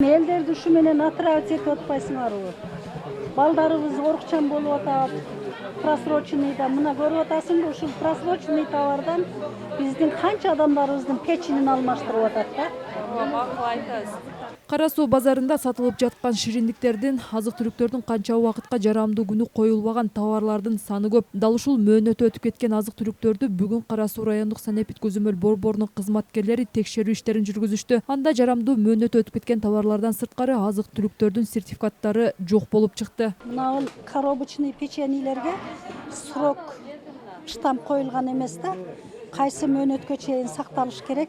Элдерди ушу менен отравить этип атпайсыңарбы? Балдарыбыз орукчан болуп атат. Просроченныйда мына көрүп атасыңбы, ушул просроченный товардан биздин канча адамдарыбыздын печенин алмаштырып атат да. Макул айтасыз. Кара Суу базарында сатылып жаткан шириндиктердин, азык-түлүктөрдүн канча убакытка жарамдуу күнү коюлбаган товарлардын саны көп. Дал ушул мөөнөтү өтүп кеткен азык-түлүктөрдү бүгүн Кара Суу райондук санэпид-көзөмөл борборунун кызматкерлери текшерүү иштерин жүргүзүштү. Анда жарамдуу мөөнөтү өтүп кеткен товарлардан сырткары азык-түлүктөрдүн сертификаттары жок болуп чыкты. Мына коробочный печеньелерге срок штамп коюлган эмес да. Кайсы мөөнөткө чейин сакталыш керек,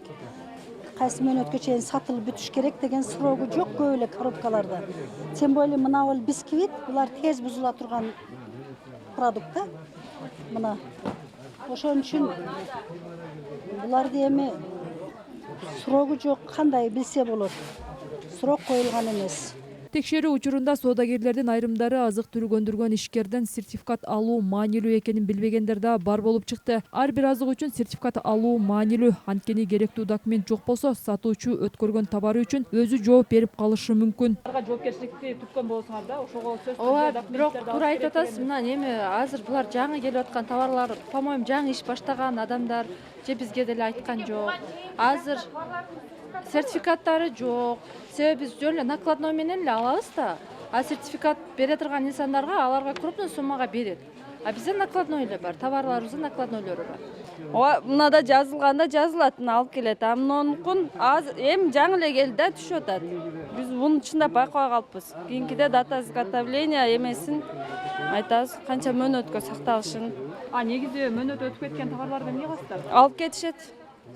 кайсы мөөнөткө чейин сатылып бүтүш керек деген срогу жок көп эле коробкаларда. Тем более мына бисквит, булар тез бузула турган продукт да. Мына ошон үчүн буларды эми срогу жок, кандай билсе болот. Срок коюлган эмес. Текшерүү учурунда соодагерлердин айрымдары азык-түлүк өндүргөн ишкерден сертификат алуу маанилүү экенин билбегендер да бар болуп чыкты. Ар бир азык үчүн сертификат алуу маанилүү, анткени керектүү документ жок болсо, сатуучу өткөргөн товары үчүн өзү жооп берип калышы мүмкүн. Жоопкерчиликти түшкөн болсоңар да, ошого сөзсүз Ооба, бирок туура айтып атасыз. Мына эми азыр булар жаңы келип аткан товарлар, по-моему, жаңы иш баштаган адамдар же бизге деле айткан жок. Азыр сертификаттары жок. Себеби биз жөн эле накладной менен эле алабыз да. А сертификат бере турган инсандарга аларга крупный суммага берет. А бизде накладной эле бар, товарларыбыздын накладнойлору бар. Ооба, мынада жазылганда жазылат, мына алып келет. А мунункун эми жаңы эле келди да, түшүп атат. Биз муну чындап байкабай калыппыз. Кийинкиде дата изготовления эмесин айтабыз, канча мөөнөткө сакталышын. А негизи мөөнөтү өтүп кеткен товарларды эмне кыласыздар? Алып кетишет.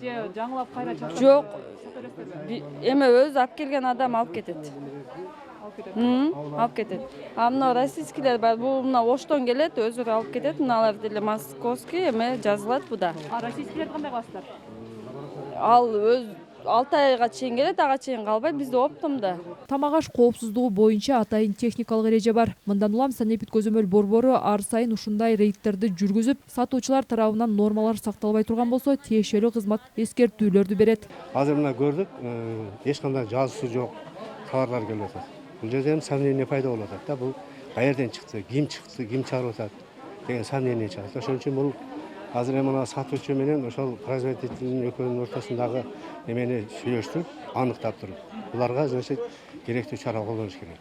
Же жаңылап кайра чактап? Жок. Эми өзү алып келген адам алып кетет. Алып кетет. А мына российскийлер бар, бул мына Оштон келет, өзүрү алып кетет. Мыналар деле московский, эме жазылат буда. А российскийлерди кандай кыласыздар? Ал өз 6 айга чейин келет, ага чейин калбай бизде оптомдо. Тамак аш коопсуздугу боюнча атайын техникалык эреже бар. Мындан улам санэпид-көзөмөл борбору ар сайын ушундай рейдтерди жүргүзүп, сатуучулар тарабынан нормалар сакталбай турган болсо, тиешелүү кызмат эскертүүлөрдү берет. Азыр мына көрдүк, эч кандай жазуусу жок товарлар келип атат. Бул жерде сомнение пайда болуп атат да. Бул каерден чыкты, ким чыгарып атат деген сомнение чыгат. Ошон үчүн бул азыр мына сатуучу менен ошол производительдин экөөнүн ортосундагы эмени сүйлөштүрүп, аныктап туруп, буларга значит керектүү чара колдонуш керек.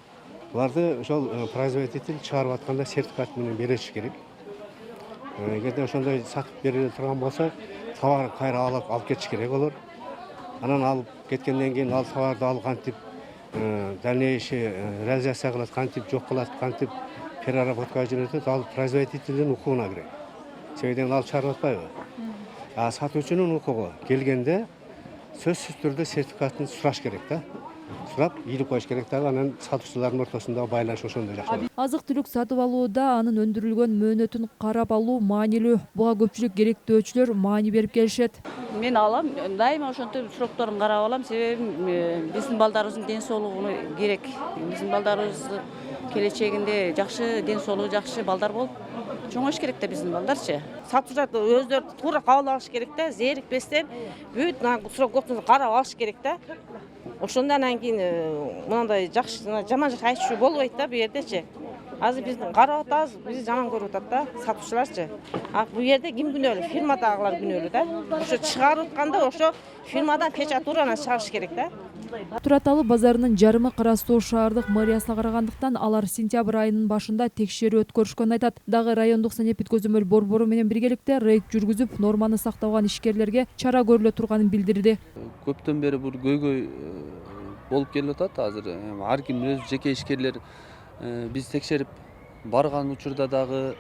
Буларды ошол производитель чыгарып атканда сертификат менен бериш керек. Эгерде ошондой сатып бериле турган болсо, товар кайра алып кетиш керек болор. Анан алып кеткенден кийин ал товарды ал кантип дальнейший реализация кылат, кантип жок кылат, кантип переработкага жөнөтөт, ал производительдин укугуна кирет. Себебен ал чыгарып атпайбы? А сатуучунун укугу келгенде сөзсүз түрдө сертификатын сураш керек да. Сурап, ийилип коюш керек да, анан сатуучулардын ортосунда байланыш ошондой жакшы. Азык-түлүк сатып алууда анын өндүрүлгөн мөөнөтүн карап алуу маанилүү. Буга көпчүлүк керектөөчүлөр маани берип келишет. Мен алам, дайыма ошентип срокторун карап алам, себеби биздин балдарыбыздын ден соолугуна керек. Биздин балдарыбыз келечегинде жакшы, ден соолугу жакшы балдар болуп чоңоюш керек да биздин балдарчы. Сатуучулар өздөрү туура кабыл алыш керек да, зерикпестен бүт срокторун карап алыш керек да. Ошондон анан кийин мындай жакшы, жаман жак айтышуу болбойт да бу жердечи. Азыр биз карап атабыз, бизди жаман көрүп атат да сатуучуларчы. А бу жерде ким күнөөлүү? Фирмадагылар күнөөлүү да. Ошо чыгарып атканда ошо фирмадан печатурадан чыгарыш керек да. Тураталы базарынын жарымы Кара Суу шаардык мэриясына карагандыктан алар сентябрь айынын башында текшерүү өткөрүшкөнүн айтат. Дагы райондук санэпид-көзөмөл борбору менен биргеликте рейд жүргүзүп, норманы сактабаган ишкерлерге чара көрүлө турганын билдирди. Көптөн бери бул көйгөй болуп келип атат. Азыр ар ким өз жеке ишкерлер биз текшерип барган учурда дагы,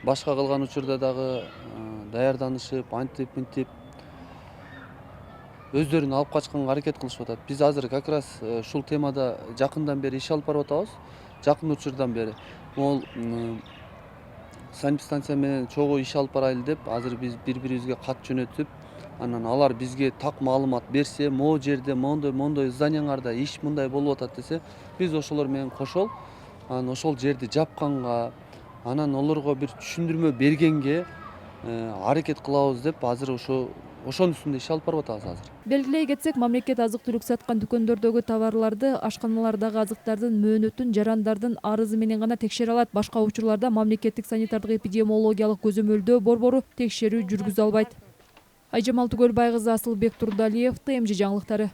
башка кылган учурда дагы даярданышып, антип өздөрүн алып качканга аракет кылышып атат. Биз азыр как раз ушул темада жакындан бери иш алып барып атабыз. Жакын учурдан бери. Могул санэпидстанция менен чогуу иш алып барайлы деп, азыр биз бири-бирибизге кат жөнөтүп, анан алар бизге так маалымат берсе, могу жерде мондой зданияңарда иш мындай болуп атат десе, биз ошолор менен кошол, анан ошол жерди жапканга, анан олорго бир түшүндүрмө бергенге аракет кылабыз деп азыр ошо ошонун үстүндө иш алып барып атабыз азыр. Белгилей кетсек, мамлекет азык-түлүк саткан дүкөндөрдөгү товарларды, ашканалардагы азыктардын мөөнөтүн жарандардын арызы менен гана текшере алат. Башка учурларда мамлекеттик санитардык эпидемиологиялык көзөмөлдөө борбору текшерүү жүргүзө албайт. Айжамал Түгөлбай кызы, Асылбек Турдалиев, ТМЖ жаңылыктары.